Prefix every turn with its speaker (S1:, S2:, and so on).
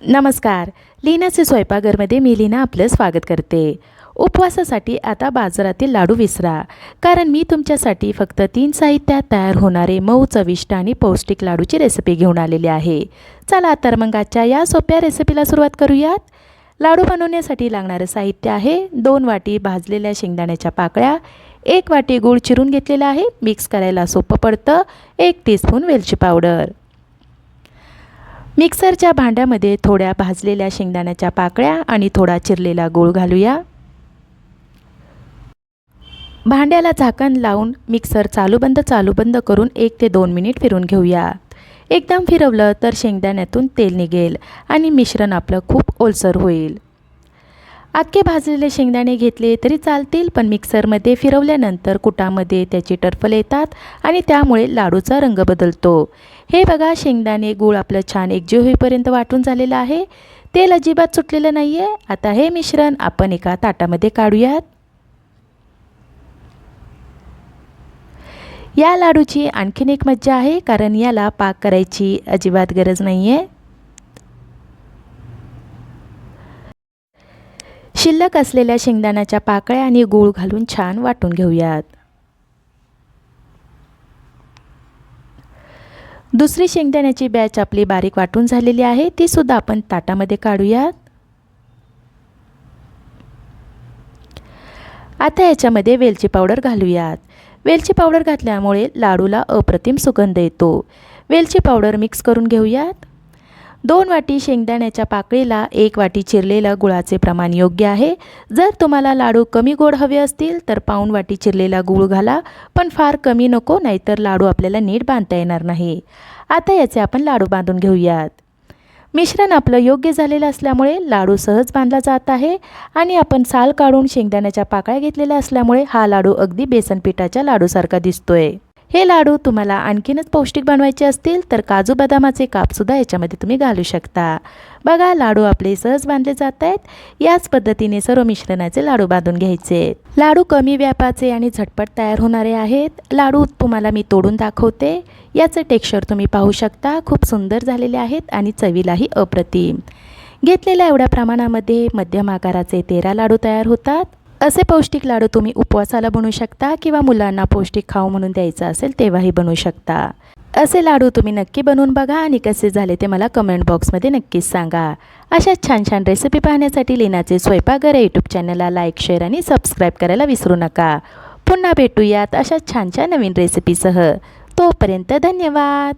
S1: नमस्कार. लीनाचे स्वयंपाकघरमध्ये मी लीना आपलं स्वागत करते. उपवासासाठी आता बाजारातील लाडू विसरा, कारण मी तुमच्यासाठी फक्त 3 साहित्यात तयार होणारे मऊ चविष्ट आणि पौष्टिक लाडूची रेसिपी घेऊन आलेली आहे. चला तर मग आजच्या या सोप्या रेसिपीला सुरुवात करूयात. लाडू बनवण्यासाठी लागणारं साहित्य आहे 2 वाटी भाजलेल्या शेंगदाण्याच्या पाकळ्या, 1 वाटी गूळ चिरून घेतलेला आहे, मिक्स करायला सोपं पडतं, 1 टीस्पून वेलची पावडर. मिक्सरच्या भांड्यामध्ये थोड्या भाजलेल्या शेंगदाण्याच्या पाकळ्या आणि थोडा चिरलेला गूळ घालूया. भांड्याला झाकण लावून मिक्सर चालू बंद करून 1 ते 2 मिनिट फिरवून घेऊया. एकदम फिरवलं तर शेंगदाण्यातून तेल निघेल आणि मिश्रण आपलं खूप ओलसर होईल. अख्खे भाजलेले शेंगदाणे घेतले तरी चालतील, पण मिक्सरमध्ये फिरवल्यानंतर कुटामध्ये त्याची टरफल येतात आणि त्यामुळे लाडूचा रंग बदलतो. हे बघा, शेंगदाणे गूळ आपलं छान एकजीव होईपर्यंत वाटून झालेलं आहे. तेल अजिबात सुटलेलं नाही आहे. आता हे मिश्रण आपण एका ताटामध्ये काढूयात. या लाडूची आणखीन एक मज्जा आहे, कारण याला पाक करायची अजिबात गरज नाही आहे. शिल्लक असलेल्या शेंगदाण्याच्या पाकळ्या आणि गूळ घालून छान वाटून घेऊयात. दुसरी शेंगदाण्याची बॅच आपली बारीक वाटून झालेली आहे, ती सुद्धा आपण ताटामध्ये काढूयात. आता याच्यामध्ये वेलची पावडर घालूयात. वेलची पावडर घातल्यामुळे लाडूला अप्रतिम सुगंध येतो. वेलची पावडर मिक्स करून घेऊयात. 2 वाटी शेंगदाण्याच्या पाकळीला 1 वाटी चिरलेलं गुळाचे प्रमाण योग्य आहे. जर तुम्हाला लाडू कमी गोड हवे असतील तर पाऊण वाटी चिरलेला गूळ घाला, पण फार कमी नको, नाहीतर लाडू आपल्याला नीट बांधता येणार नाही. आता याचे आपण लाडू बांधून घेऊयात. मिश्रण आपलं योग्य झालेलं असल्यामुळे लाडू सहज बांधला जात आहे आणि आपण साल काढून शेंगदाण्याच्या पाकळ्या घेतलेल्या असल्यामुळे हा लाडू अगदी बेसन पिठाच्या लाडूसारखा दिसतोय. हे लाडू तुम्हाला आणखीनच पौष्टिक बनवायचे असतील तर काजू बदामाचे कापसुद्धा याच्यामध्ये तुम्ही घालू शकता. बघा, लाडू आपले सहज बांधले जात आहेत. याच पद्धतीने सर्व मिश्रणाचे लाडू बांधून घ्यायचे. लाडू कमी व्यापाचे आणि झटपट तयार होणारे आहेत. लाडू तुम्हाला मी तोडून दाखवते. याचं टेक्स्चर तुम्ही पाहू शकता, खूप सुंदर झालेले आहेत आणि चवीलाही अप्रतिम. घेतलेल्या एवढ्या प्रमाणामध्ये मध्यम आकाराचे 13 लाडू तयार होतात. असे पौष्टिक लाडू तुम्ही उपवासाला बनवू शकता किंवा मुलांना पौष्टिक खाऊ म्हणून द्यायचं असेल तेव्हाही बनवू शकता. असे लाडू तुम्ही नक्की बनवून बघा आणि कसे झाले ते मला कमेंट बॉक्समध्ये नक्कीच सांगा. अशा छान छान रेसिपी पाहण्यासाठी लीनाचे स्वयंपाकघर यूट्यूब चॅनलला लाईक, शेअर आणि सबस्क्राईब करायला विसरू नका. पुन्हा भेटूयात अशा छान छान नवीन रेसिपीसह. तोपर्यंत धन्यवाद.